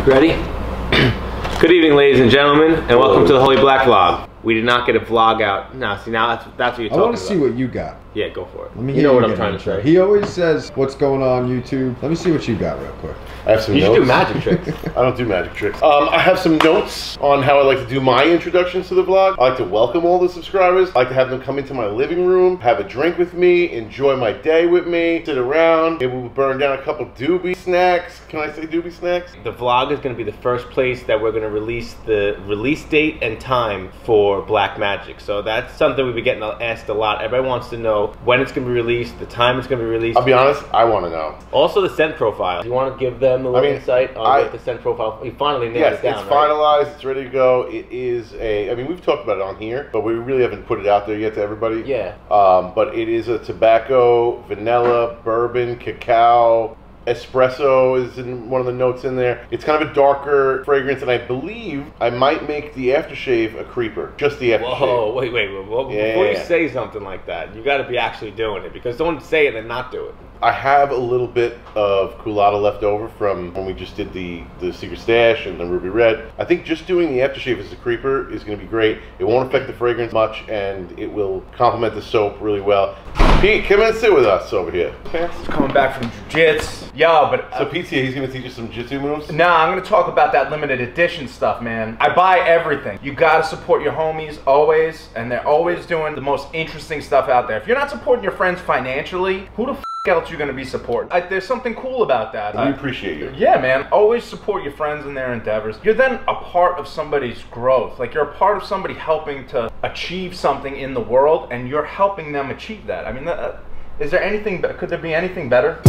Ready? Good evening, ladies and gentlemen, and welcome to the Holy Black Vlog. We did not get a vlog out. Now, see, now that's what you're talking about. I want to see what you got. Yeah, go for it. Let me you know what I'm trying to say. He always says, what's going on YouTube? Let me see what you got real quick. I have some notes. You should do magic tricks. I don't do magic tricks. I have some notes on how I like to do my introductions to the vlog. I like to welcome all the subscribers. I like to have them come into my living room, have a drink with me, enjoy my day with me, sit around. Maybe we'll burn down a couple doobie snacks. Can I say doobie snacks? The vlog is going to be the first place that we're going to release the release date and time for Black Magic. So that's something we've been getting asked a lot. Everybody wants to know when it's going to be released, the time it's going to be released. I'll be honest, I want to know. Also the scent profile. Do you want to give them a little insight on what the scent profile? We finally nailed it down, it's finalized. It's ready to go. It is a, I mean, we've talked about it on here, but we really haven't put it out there yet to everybody. Yeah. But it is a tobacco, vanilla, bourbon, cacao, espresso is in one of the notes in there. It's kind of a darker fragrance, and I believe I might make the aftershave a creeper. Just the aftershave. Whoa, wait. Before you say something like that, you got to be actually doing it, because don't say it and not do it. I have a little bit of culotta left over from when we just did the Secret Stash and the Ruby Red. I think just doing the aftershave as a creeper is going to be great. It won't affect the fragrance much, and it will complement the soap really well. Pete, come and sit with us over here. He's coming back from jiu-jitsu. Yo, but... So Pete's here, he's going to teach us some jiu-jitsu moves? Nah, I'm going to talk about that limited edition stuff, man. I buy everything. You got to support your homies always, and they're always doing the most interesting stuff out there. If you're not supporting your friends financially, who the f else you're going to be supporting? There's something cool about that. We appreciate you. Yeah, man. Always support your friends in their endeavors. You're then a part of somebody's growth. Like, you're a part of somebody helping to achieve something in the world, and you're helping them achieve that. I mean, is there anything, could there be anything better?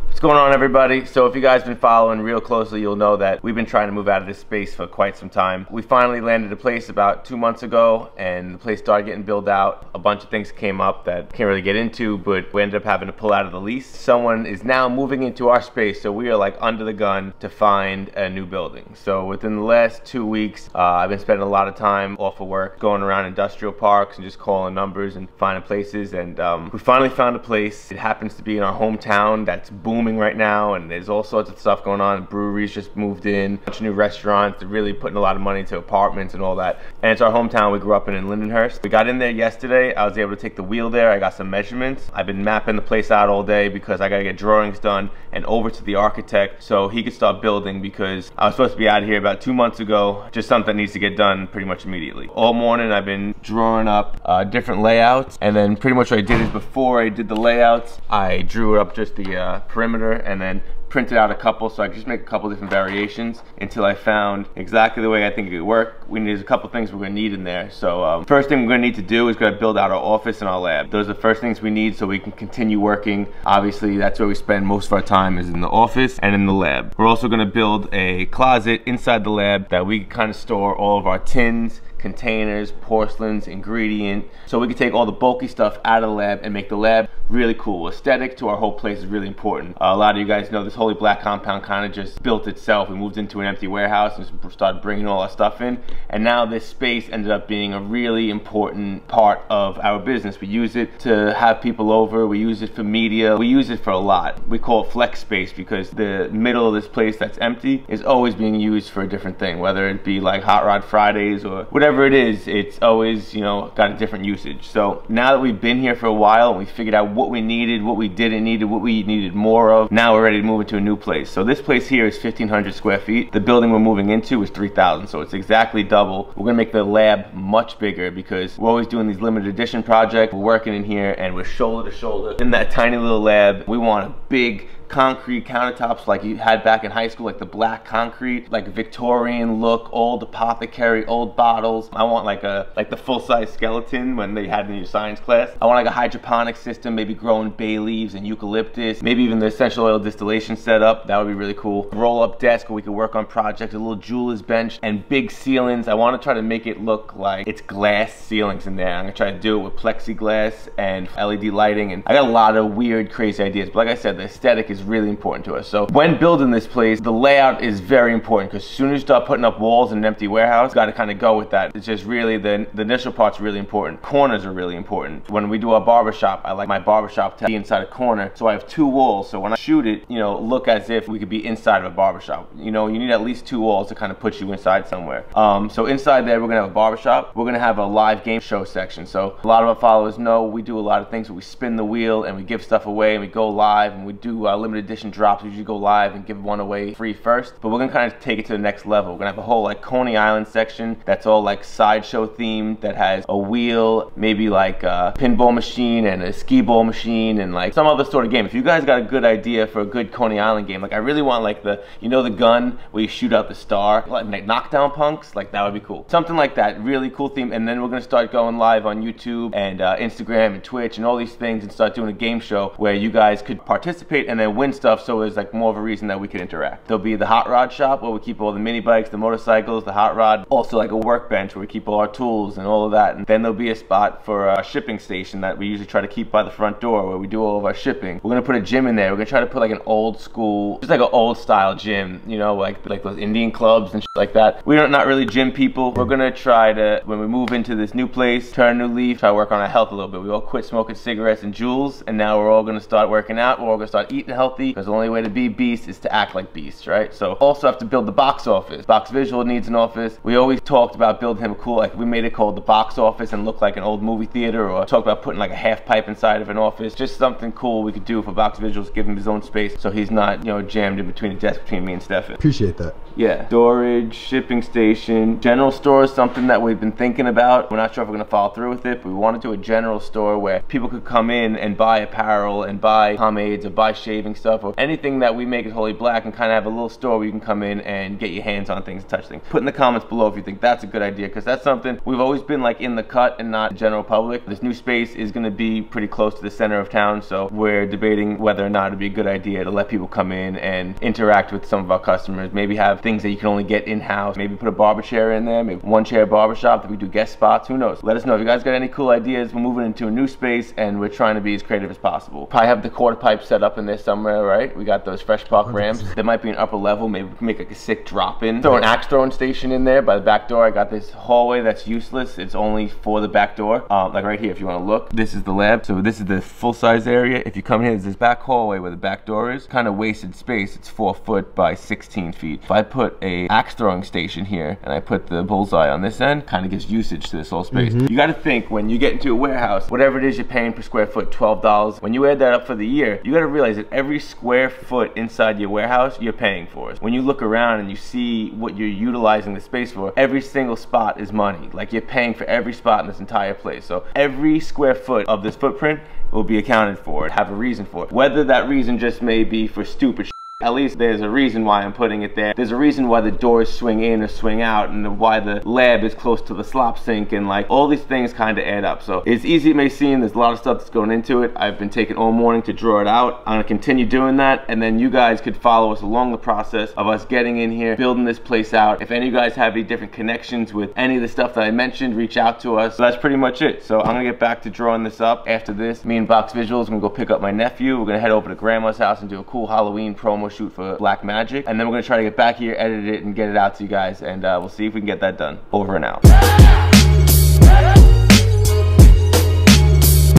What's going on, everybody? So if you guys been following real closely, you'll know that we've been trying to move out of this space for quite some time. We finally landed a place about 2 months ago, and the place started getting built out. A bunch of things came up that I can't really get into, but we ended up having to pull out of the lease. Someone is now moving into our space, so we are like under the gun to find a new building. So within the last 2 weeks, I've been spending a lot of time off of work, going around industrial parks and just calling numbers and finding places, and we finally found a place. It happens to be in our hometown that's booming right now, and there's all sorts of stuff going on. Breweries just moved in, a bunch of new restaurants. They're really putting a lot of money into apartments and all that, and it's our hometown. We grew up in Lindenhurst. We got in there yesterday. I was able to take the wheel there. I got some measurements. I've been mapping the place out all day because I gotta get drawings done and over to the architect so he could start building, because I was supposed to be out of here about 2 months ago. Just something that needs to get done pretty much immediately. All morning I've been drawing up different layouts, and then pretty much what I did is, before I did the layouts, I drew up just the perimeter and then printed out a couple, so I could just make a couple different variations until I found exactly the way I think it would work. There's a couple things we're gonna need in there. So first thing we're gonna need to do is gonna build out our office and our lab. Those are the first things we need so we can continue working. Obviously, that's where we spend most of our time, is in the office and in the lab. We're also gonna build a closet inside the lab that we can kind of store all of our tins, containers, porcelains, ingredient, so we can take all the bulky stuff out of the lab and make the lab really cool. Aesthetic to our whole place is really important. A lot of you guys know this Holy Black compound kind of just built itself. We moved into an empty warehouse and started bringing all our stuff in, and now this space ended up being a really important part of our business. We use it to have people over, we use it for media, we use it for a lot. We call it flex space because the middle of this place that's empty is always being used for a different thing, whether it be like Hot Rod Fridays or whatever it is. It's always, you know, got a different usage. So now that we've been here for a while and we figured out what we needed, what we didn't need, what we needed more of, now we're ready to move into a new place. So this place here is 1,500 square feet. The building we're moving into is 3,000, so it's exactly double. We're gonna make the lab much bigger because we're always doing these limited edition projects. We're working in here and we're shoulder to shoulder in that tiny little lab. We want a big concrete countertops like you had back in high school, like the black concrete, like a Victorian look, old apothecary, old bottles. I want like the full-size skeleton when they had in your science class. I want like a hydroponic system, maybe growing bay leaves and eucalyptus, maybe even the essential oil distillation setup. That would be really cool. Roll-up desk where we could work on projects, a little jeweler's bench, and big ceilings. I want to try to make it look like it's glass ceilings in there. I'm gonna try to do it with plexiglass and LED lighting, and I got a lot of weird, crazy ideas. But like I said, the aesthetic is is really important to us. So when building this place, the layout is very important, because as soon as you start putting up walls in an empty warehouse, you got to kind of go with that. It's just really the initial part's really important. Corners are really important. When we do our barbershop, I like my barbershop to be inside a corner, so I have 2 walls, so when I shoot it, you know, look as if we could be inside of a barbershop. You know, you need at least 2 walls to kind of put you inside somewhere. So inside there, we're gonna have a barbershop. We're gonna have a live game show section. So a lot of our followers know we do a lot of things where we spin the wheel and we give stuff away and we go live, and we do limited edition drops. We usually go live and give one away free first, but we're gonna kind of take it to the next level. We're gonna have a whole like Coney Island section that's all like sideshow themed, that has a wheel, maybe like a pinball machine and a skee ball machine and like some other sort of game. If you guys got a good idea for a good Coney Island game, like I really want like the, you know, the gun where you shoot out the star, like knockdown punks, like that would be cool. Something like that, really cool theme. And then we're gonna start going live on YouTube and Instagram and Twitch and all these things, and start doing a game show where you guys could participate and then win stuff, so there's like more of a reason that we could interact. There'll be the hot rod shop where we keep all the mini bikes, the motorcycles, the hot rod, also like a workbench where we keep all our tools and all of that. And then there'll be a spot for a shipping station that we usually try to keep by the front door where we do all of our shipping. We're gonna put a gym in there. We're gonna try to put like an old school, just like an old style gym, you know, like those Indian clubs and shit like that. We're not really gym people. We're gonna try to, when we move into this new place, turn a new leaf, try to work on our health a little bit. We all quit smoking cigarettes and Juuls, and now we're all gonna start working out. We're all gonna start eating healthy, because the only way to be beasts is to act like beasts, right? So also have to build the box office. Box Visual needs an office. We always talked about building him a cool, like we made it called the box office and look like an old movie theater, or talk about putting like a half pipe inside of an office. Just something cool we could do for Box Visuals, give him his own space so he's not, you know, jammed in between a desk between me and Stefan. Appreciate that. Yeah, storage, shipping station, general store is something that we've been thinking about. We're not sure if we're gonna follow through with it, but we want to do a general store where people could come in and buy apparel and buy pomades or buy shaving stuff or anything that we make is Holy Black, and kind of have a little store where you can come in and get your hands on things and touch things. Put in the comments below if you think that's a good idea, because that's something we've always been like in the cut and not general public. This new space is gonna be pretty close to the center of town, so we're debating whether or not it'd be a good idea to let people come in and interact with some of our customers. Maybe have things that you can only get in-house. Maybe put a barber chair in there, maybe one chair barbershop that we do guest spots, who knows. Let us know if you guys got any cool ideas. We're moving into a new space and we're trying to be as creative as possible. Probably have the quarter pipe set up in there somewhere, right? We got those Fresh Park ramps. There might be an upper level, maybe we can make like a sick drop-in. Throw an axe throwing station in there by the back door. I got this hallway that's useless. It's only for the back door. Like right here, if you want to look, this is the lab. So this is the full-size area. If you come in here, there's this back hallway where the back door is. Kind of wasted space. It's 4 foot by 16 feet. If I put a axe throwing station here and I put the bullseye on this end, kind of gives usage to this whole space. You got to think, when you get into a warehouse, whatever it is you're paying per square foot, $12. When you add that up for the year, you got to realize that every square foot inside your warehouse you're paying for. When you look around and you see what you're utilizing the space for, every single spot is money. Like you're paying for every spot in this entire place. So every square foot of this footprint will be accounted for, have a reason for it. Whether that reason just may be for stupid shit, at least there's a reason why I'm putting it there. There's a reason why the doors swing in or swing out, and why the lab is close to the slop sink, and like all these things kind of add up. So it's easy, it may seem, there's a lot of stuff that's going into it. I've been taking all morning to draw it out. I'm gonna continue doing that, and then you guys could follow us along the process of us getting in here, building this place out. If any of you guys have any different connections with any of the stuff that I mentioned, reach out to us. So that's pretty much it. So I'm gonna get back to drawing this up. After this, me and Box Visuals, I'm gonna go pick up my nephew. We're gonna head over to Grandma's house and do a cool Halloween promo shoot for Black Magic, and then we're gonna try to get back here, edit it, and get it out to you guys, and we'll see if we can get that done. Over and out.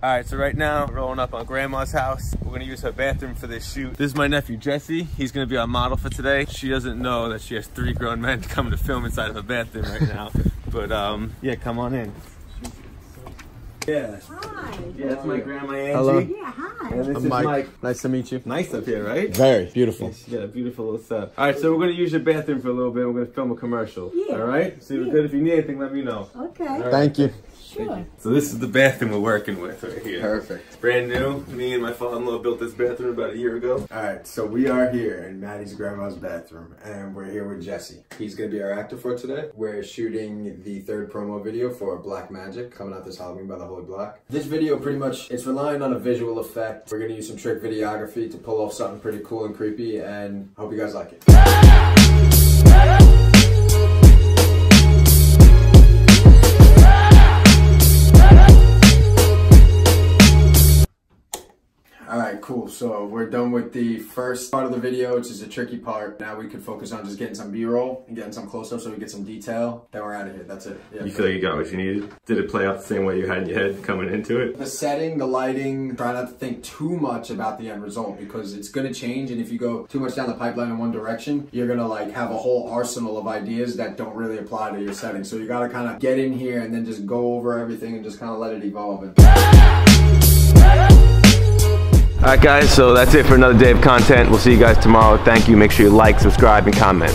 Alright, so right now, we're rolling up on Grandma's house. We're gonna use her bathroom for this shoot. This is my nephew, Jesse. He's gonna be our model for today. She doesn't know that she has 3 grown men coming to film inside of her bathroom right now. But yeah, come on in. Yeah. Hi. Yeah, that's my grandma Angie. Hello. Yeah, hi. And this I'm is Mike. Mike. Nice to meet you. Nice up here, right? Very beautiful. She got a beautiful little setup. All right, so we're gonna use your bathroom for a little bit. We're gonna film a commercial. Yeah. All right. So you're good. If you need anything, let me know. Okay. All right. Thank you. Sure. So this is the bathroom we're working with right here. Perfect. Brand new. Me and my father-in-law built this bathroom about a year ago. All right, so we are here in Maddie's grandma's bathroom, and we're here with Jesse. He's gonna be our actor for today. We're shooting the 3rd promo video for Black Magic, coming out this Halloween by the Holy Black. This video pretty much, it's relying on a visual effect. We're gonna use some trick videography to pull off something pretty cool and creepy, and I hope you guys like it. Alright Alright, cool. So we're done with the first part of the video, which is the tricky part. Now we can focus on just getting some B-roll and getting some close-up so we get some detail. Then we're out of here. That's it. Yeah, you feel like you got what you needed? Did it play out the same way you had in your head coming into it? The setting, the lighting, try not to think too much about the end result because it's gonna change, and if you go too much down the pipeline in one direction, you're gonna like have a whole arsenal of ideas that don't really apply to your setting. So you gotta kind of get in here and then just go over everything and just kind of let it evolve. Alright guys, so that's it for another day of content. We'll see you guys tomorrow. Thank you. Make sure you like, subscribe, and comment.